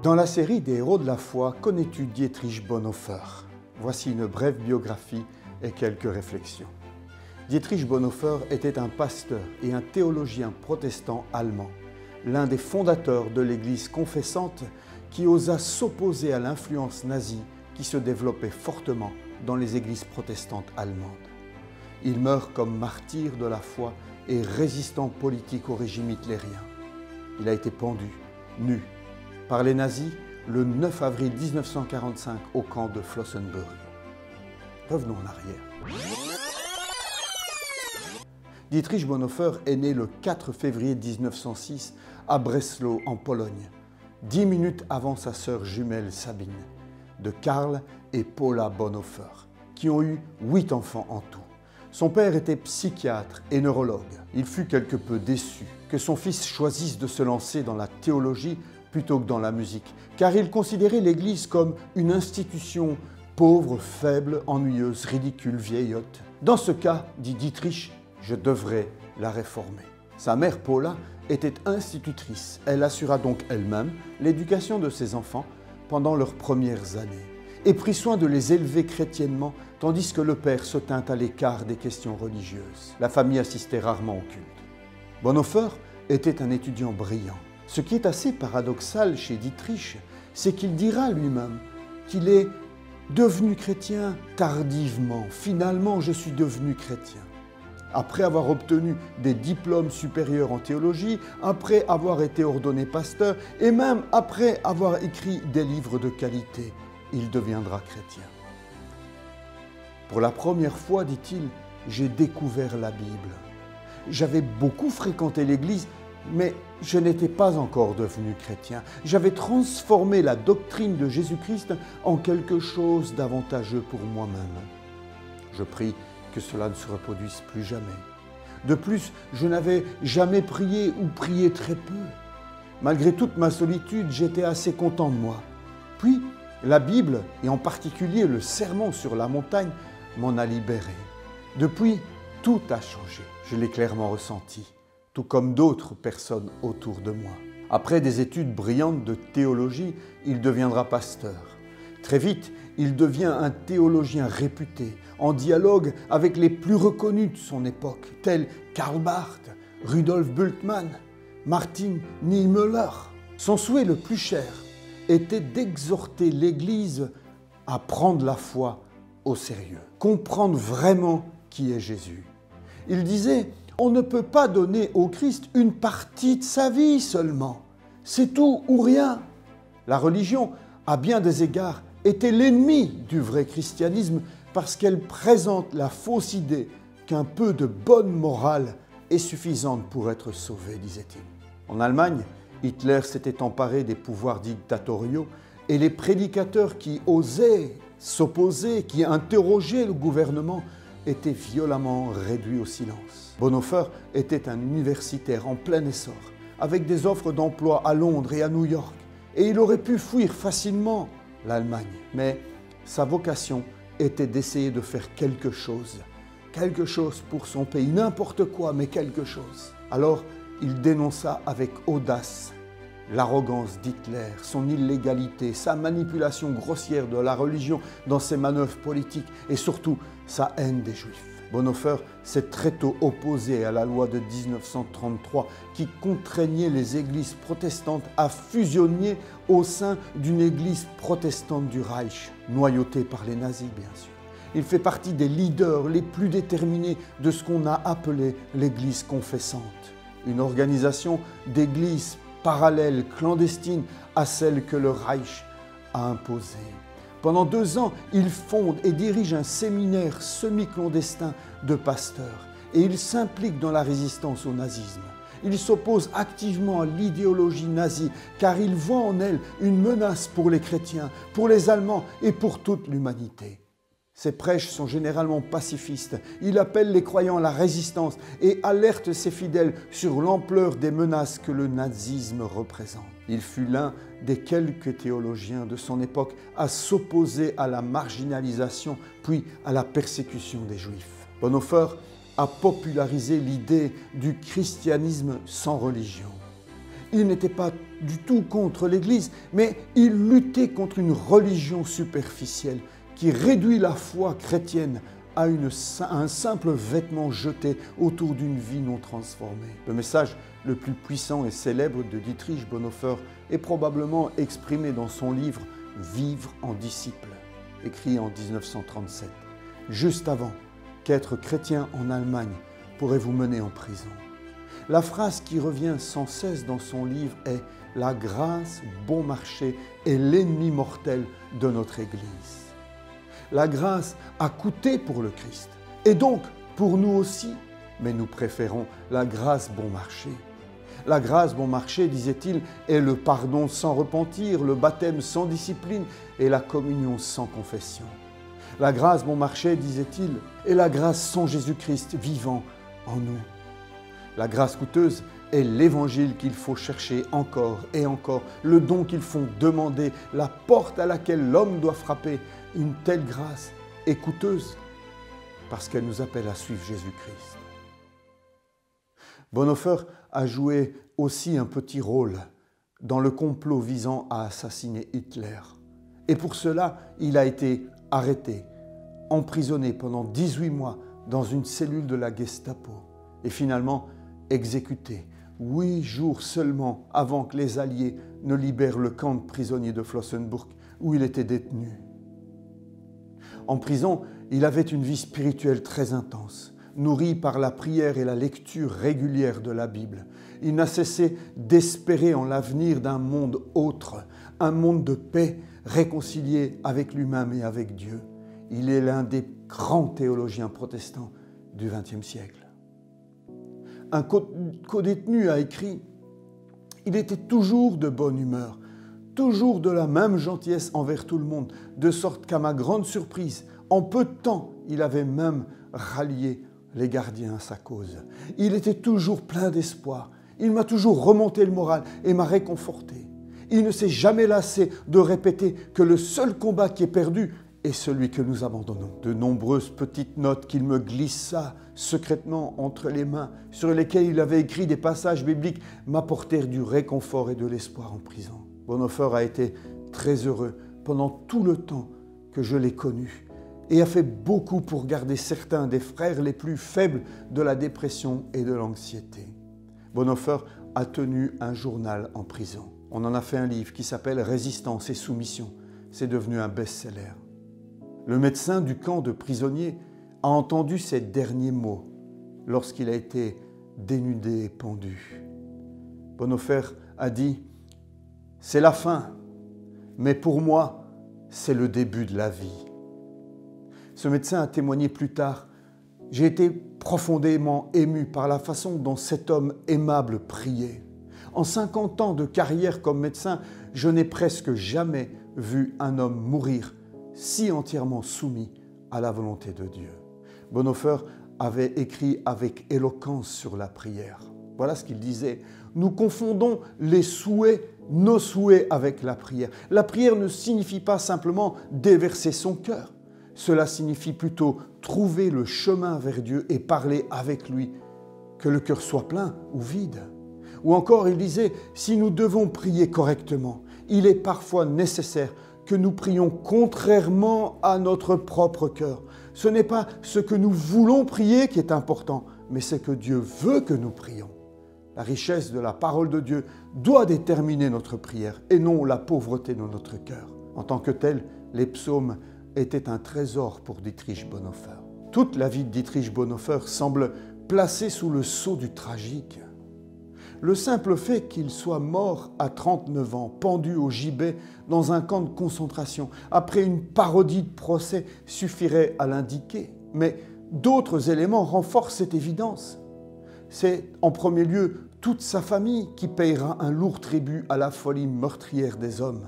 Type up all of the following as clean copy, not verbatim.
Dans la série des héros de la foi, connais-tu Dietrich Bonhoeffer? Voici une brève biographie et quelques réflexions. Dietrich Bonhoeffer était un pasteur et un théologien protestant allemand, l'un des fondateurs de l'Église confessante qui osa s'opposer à l'influence nazie qui se développait fortement dans les églises protestantes allemandes. Il meurt comme martyr de la foi et résistant politique au régime hitlérien. Il a été pendu, nu, par les nazis le 9 avril 1945 au camp de Flossenbürg. Revenons en arrière. Dietrich Bonhoeffer est né le 4 février 1906 à Breslau en Pologne, 10 minutes avant sa sœur jumelle Sabine, de Karl et Paula Bonhoeffer, qui ont eu 8 enfants en tout. Son père était psychiatre et neurologue. Il fut quelque peu déçu que son fils choisisse de se lancer dans la théologie plutôt que dans la musique, car il considérait l'Église comme une institution pauvre, faible, ennuyeuse, ridicule, vieillotte. Dans ce cas, dit Dietrich, je devrais la réformer. Sa mère Paula était institutrice. Elle assura donc elle-même l'éducation de ses enfants pendant leurs premières années et prit soin de les élever chrétiennement, tandis que le père se tint à l'écart des questions religieuses. La famille assistait rarement au culte. Bonhoeffer était un étudiant brillant. Ce qui est assez paradoxal chez Dietrich, c'est qu'il dira lui-même qu'il est devenu chrétien tardivement. Finalement, je suis devenu chrétien. Après avoir obtenu des diplômes supérieurs en théologie, après avoir été ordonné pasteur et même après avoir écrit des livres de qualité, il deviendra chrétien. Pour la première fois, dit-il, j'ai découvert la Bible. J'avais beaucoup fréquenté l'Église, mais je n'étais pas encore devenu chrétien. J'avais transformé la doctrine de Jésus-Christ en quelque chose d'avantageux pour moi-même. Je prie que cela ne se reproduise plus jamais. De plus, je n'avais jamais prié ou prié très peu. Malgré toute ma solitude, j'étais assez content de moi. Puis, la Bible, et en particulier le Sermon sur la montagne, m'en a libéré. Depuis, tout a changé. Je l'ai clairement ressenti, tout comme d'autres personnes autour de moi. Après des études brillantes de théologie, il deviendra pasteur. Très vite, il devient un théologien réputé, en dialogue avec les plus reconnus de son époque, tels Karl Barth, Rudolf Bultmann, Martin Niemöller. Son souhait le plus cher était d'exhorter l'Église à prendre la foi au sérieux, comprendre vraiment qui est Jésus. Il disait « On ne peut pas donner au Christ une partie de sa vie seulement. C'est tout ou rien. » La religion, à bien des égards, était l'ennemi du vrai christianisme parce qu'elle présente la fausse idée qu'un peu de bonne morale est suffisante pour être sauvé, disait-il. En Allemagne, Hitler s'était emparé des pouvoirs dictatoriaux et les prédicateurs qui osaient s'opposer, qui interrogeaient le gouvernement, étaient violemment réduits au silence. Bonhoeffer était un universitaire en plein essor, avec des offres d'emploi à Londres et à New York, et il aurait pu fuir facilement l'Allemagne. Mais sa vocation était d'essayer de faire quelque chose pour son pays, n'importe quoi, mais quelque chose. Alors, il dénonça avec audace l'arrogance d'Hitler, son illégalité, sa manipulation grossière de la religion dans ses manœuvres politiques et surtout sa haine des Juifs. Bonhoeffer s'est très tôt opposé à la loi de 1933 qui contraignait les églises protestantes à fusionner au sein d'une église protestante du Reich, noyautée par les nazis bien sûr. Il fait partie des leaders les plus déterminés de ce qu'on a appelé l'Église confessante, une organisation d'églises parallèle, clandestine à celle que le Reich a imposée. Pendant 2 ans, il fonde et dirige un séminaire semi-clandestin de pasteurs et il s'implique dans la résistance au nazisme. Il s'oppose activement à l'idéologie nazie car il voit en elle une menace pour les chrétiens, pour les Allemands et pour toute l'humanité. Ses prêches sont généralement pacifistes. Il appelle les croyants à la résistance et alerte ses fidèles sur l'ampleur des menaces que le nazisme représente. Il fut l'un des quelques théologiens de son époque à s'opposer à la marginalisation puis à la persécution des Juifs. Bonhoeffer a popularisé l'idée du christianisme sans religion. Il n'était pas du tout contre l'Église, mais il luttait contre une religion superficielle qui réduit la foi chrétienne à un simple vêtement jeté autour d'une vie non transformée. Le message le plus puissant et célèbre de Dietrich Bonhoeffer est probablement exprimé dans son livre « Vivre en disciple », écrit en 1937, juste avant qu'être chrétien en Allemagne pourrait vous mener en prison. La phrase qui revient sans cesse dans son livre est « La grâce bon marché est l'ennemi mortel de notre Église ». La grâce a coûté pour le Christ, et donc pour nous aussi, mais nous préférons la grâce bon marché. La grâce bon marché, disait-il, est le pardon sans repentir, le baptême sans discipline et la communion sans confession. La grâce bon marché, disait-il, est la grâce sans Jésus-Christ vivant en nous. La grâce coûteuse est l'évangile qu'il faut chercher encore et encore, le don qu'il faut demander, la porte à laquelle l'homme doit frapper. Une telle grâce est coûteuse parce qu'elle nous appelle à suivre Jésus-Christ. Bonhoeffer a joué aussi un petit rôle dans le complot visant à assassiner Hitler. Et pour cela, il a été arrêté, emprisonné pendant 18 mois dans une cellule de la Gestapo et finalement exécuté 8 jours seulement avant que les Alliés ne libèrent le camp de prisonniers de Flossenbürg où il était détenu. En prison, il avait une vie spirituelle très intense, nourrie par la prière et la lecture régulière de la Bible. Il n'a cessé d'espérer en l'avenir d'un monde autre, un monde de paix, réconcilié avec lui-même et avec Dieu. Il est l'un des grands théologiens protestants du XXe siècle. Un codétenu a écrit « Il était toujours de bonne humeur, toujours de la même gentillesse envers tout le monde, de sorte qu'à ma grande surprise, en peu de temps, il avait même rallié les gardiens à sa cause. Il était toujours plein d'espoir, il m'a toujours remonté le moral et m'a réconforté. Il ne s'est jamais lassé de répéter que le seul combat qui est perdu est celui que nous abandonnons. » De nombreuses petites notes qu'il me glissa secrètement entre les mains, sur lesquelles il avait écrit des passages bibliques, m'apportèrent du réconfort et de l'espoir en prison. Bonhoeffer a été très heureux pendant tout le temps que je l'ai connu et a fait beaucoup pour garder certains des frères les plus faibles de la dépression et de l'anxiété. Bonhoeffer a tenu un journal en prison. On en a fait un livre qui s'appelle « Résistance et soumission ». C'est devenu un best-seller. Le médecin du camp de prisonniers a entendu ces derniers mots lorsqu'il a été dénudé et pendu. Bonhoeffer a dit « C'est la fin, mais pour moi, c'est le début de la vie. » Ce médecin a témoigné plus tard « J'ai été profondément ému par la façon dont cet homme aimable priait. En 50 ans de carrière comme médecin, je n'ai presque jamais vu un homme mourir si entièrement soumis à la volonté de Dieu. » Bonhoeffer avait écrit avec éloquence sur la prière. Voilà ce qu'il disait. « Nous confondons les souhaits, nos souhaits avec la prière. La prière ne signifie pas simplement déverser son cœur. Cela signifie plutôt trouver le chemin vers Dieu et parler avec lui, que le cœur soit plein ou vide. » Ou encore, il disait, « Si nous devons prier correctement, il est parfois nécessaire que nous prions contrairement à notre propre cœur. Ce n'est pas ce que nous voulons prier qui est important, mais ce que Dieu veut que nous prions. La richesse de la parole de Dieu doit déterminer notre prière et non la pauvreté de notre cœur. » En tant que tel, les psaumes étaient un trésor pour Dietrich Bonhoeffer. Toute la vie de Dietrich Bonhoeffer semble placée sous le sceau du tragique. Le simple fait qu'il soit mort à 39 ans, pendu au gibet dans un camp de concentration, après une parodie de procès, suffirait à l'indiquer. Mais d'autres éléments renforcent cette évidence. C'est en premier lieu toute sa famille qui payera un lourd tribut à la folie meurtrière des hommes.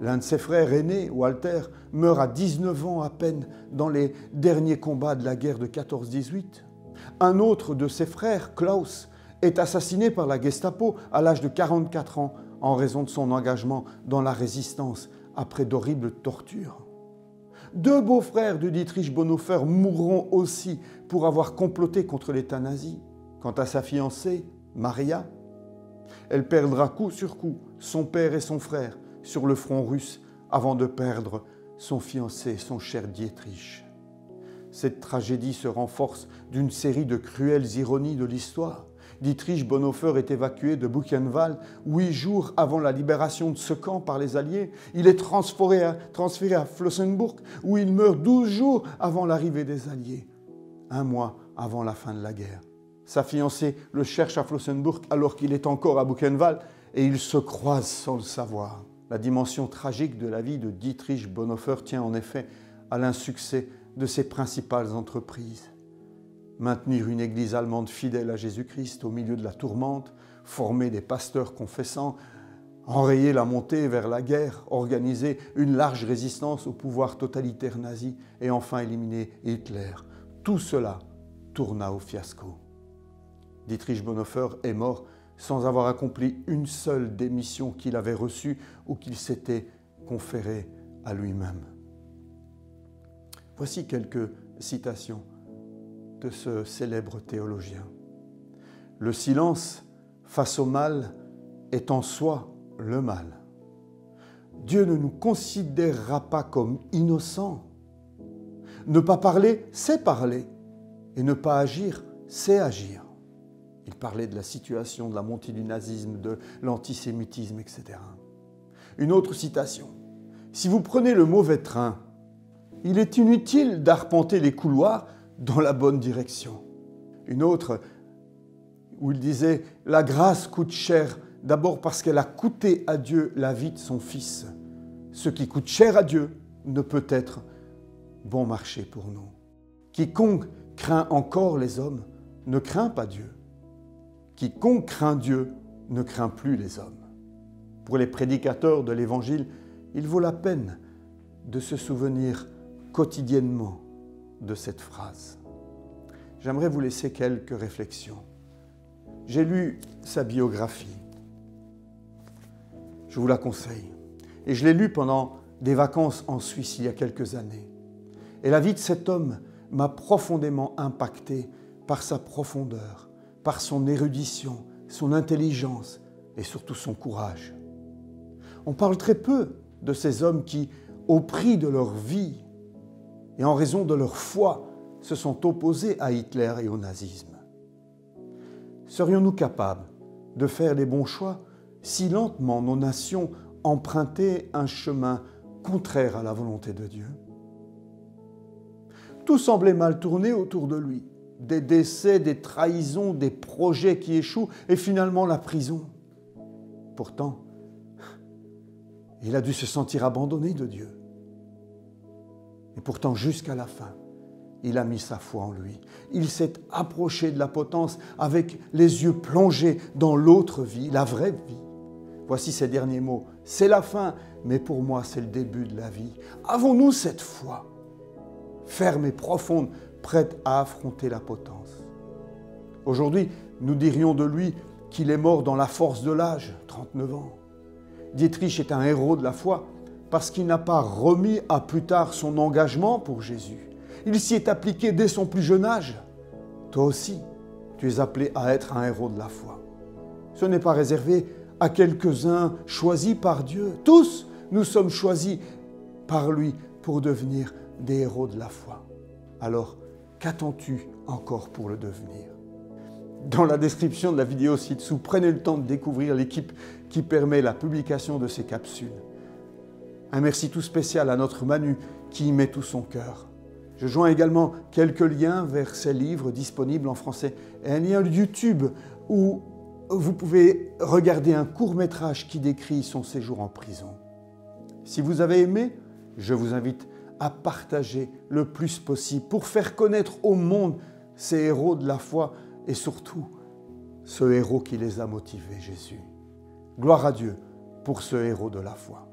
L'un de ses frères aînés, Walter, meurt à 19 ans à peine dans les derniers combats de la guerre de 14-18. Un autre de ses frères, Klaus, est assassiné par la Gestapo à l'âge de 44 ans en raison de son engagement dans la résistance après d'horribles tortures. 2 beaux-frères de Dietrich Bonhoeffer mourront aussi pour avoir comploté contre l'État nazi. Quant à sa fiancée, Maria, Elle perdra coup sur coup son père et son frère sur le front russe avant de perdre son fiancé, son cher Dietrich. Cette tragédie se renforce d'une série de cruelles ironies de l'histoire. Dietrich Bonhoeffer est évacué de Buchenwald 8 jours avant la libération de ce camp par les Alliés. Il est transféré à Flossenbürg où il meurt 12 jours avant l'arrivée des Alliés, 1 mois avant la fin de la guerre. Sa fiancée le cherche à Flossenbürg alors qu'il est encore à Buchenwald et ils se croisent sans le savoir. La dimension tragique de la vie de Dietrich Bonhoeffer tient en effet à l'insuccès de ses principales entreprises. Maintenir une église allemande fidèle à Jésus-Christ au milieu de la tourmente, former des pasteurs confessants, enrayer la montée vers la guerre, organiser une large résistance au pouvoir totalitaire nazi et enfin éliminer Hitler. Tout cela tourna au fiasco. Dietrich Bonhoeffer est mort sans avoir accompli une seule des missions qu'il avait reçues ou qu'il s'était conférées à lui-même. Voici quelques citations de ce célèbre théologien. Le silence face au mal est en soi le mal. Dieu ne nous considérera pas comme innocents. Ne pas parler, c'est parler. Et ne pas agir, c'est agir. Il parlait de la situation de la montée du nazisme, de l'antisémitisme, etc. Une autre citation. Si vous prenez le mauvais train, il est inutile d'arpenter les couloirs dans la bonne direction. Une autre où il disait « La grâce coûte cher, d'abord parce qu'elle a coûté à Dieu la vie de son Fils. Ce qui coûte cher à Dieu ne peut être bon marché pour nous. Quiconque craint encore les hommes ne craint pas Dieu. Quiconque craint Dieu ne craint plus les hommes. » Pour les prédicateurs de l'Évangile, il vaut la peine de se souvenir quotidiennement de cette phrase. J'aimerais vous laisser quelques réflexions. J'ai lu sa biographie. Je vous la conseille. Et je l'ai lu pendant des vacances en Suisse il y a quelques années. Et la vie de cet homme m'a profondément impacté par sa profondeur, par son érudition, son intelligence et surtout son courage. On parle très peu de ces hommes qui, au prix de leur vie et en raison de leur foi, se sont opposés à Hitler et au nazisme. Serions-nous capables de faire les bons choix si lentement nos nations empruntaient un chemin contraire à la volonté de Dieu? Tout semblait mal tourner autour de lui. Des décès, des trahisons, des projets qui échouent et finalement la prison. Pourtant, il a dû se sentir abandonné de Dieu. Et pourtant, jusqu'à la fin, il a mis sa foi en lui. Il s'est approché de la potence avec les yeux plongés dans l'autre vie, la vraie vie. Voici ces derniers mots. C'est la fin, mais pour moi, c'est le début de la vie. Avons-nous cette foi, ferme et profonde, prête à affronter la potence? Aujourd'hui, nous dirions de lui qu'il est mort dans la force de l'âge, 39 ans. Dietrich est un héros de la foi parce qu'il n'a pas remis à plus tard son engagement pour Jésus. Il s'y est appliqué dès son plus jeune âge. Toi aussi, tu es appelé à être un héros de la foi. Ce n'est pas réservé à quelques-uns choisis par Dieu. Tous, nous sommes choisis par lui pour devenir des héros de la foi. Alors, qu'attends-tu encore pour le devenir? Dans la description de la vidéo ci-dessous, prenez le temps de découvrir l'équipe qui permet la publication de ces capsules. Un merci tout spécial à notre Manu qui y met tout son cœur. Je joins également quelques liens vers ses livres disponibles en français et un lien YouTube où vous pouvez regarder un court-métrage qui décrit son séjour en prison. Si vous avez aimé, je vous invite à partager le plus possible pour faire connaître au monde ces héros de la foi et surtout ce héros qui les a motivés, Jésus. Gloire à Dieu pour ce héros de la foi.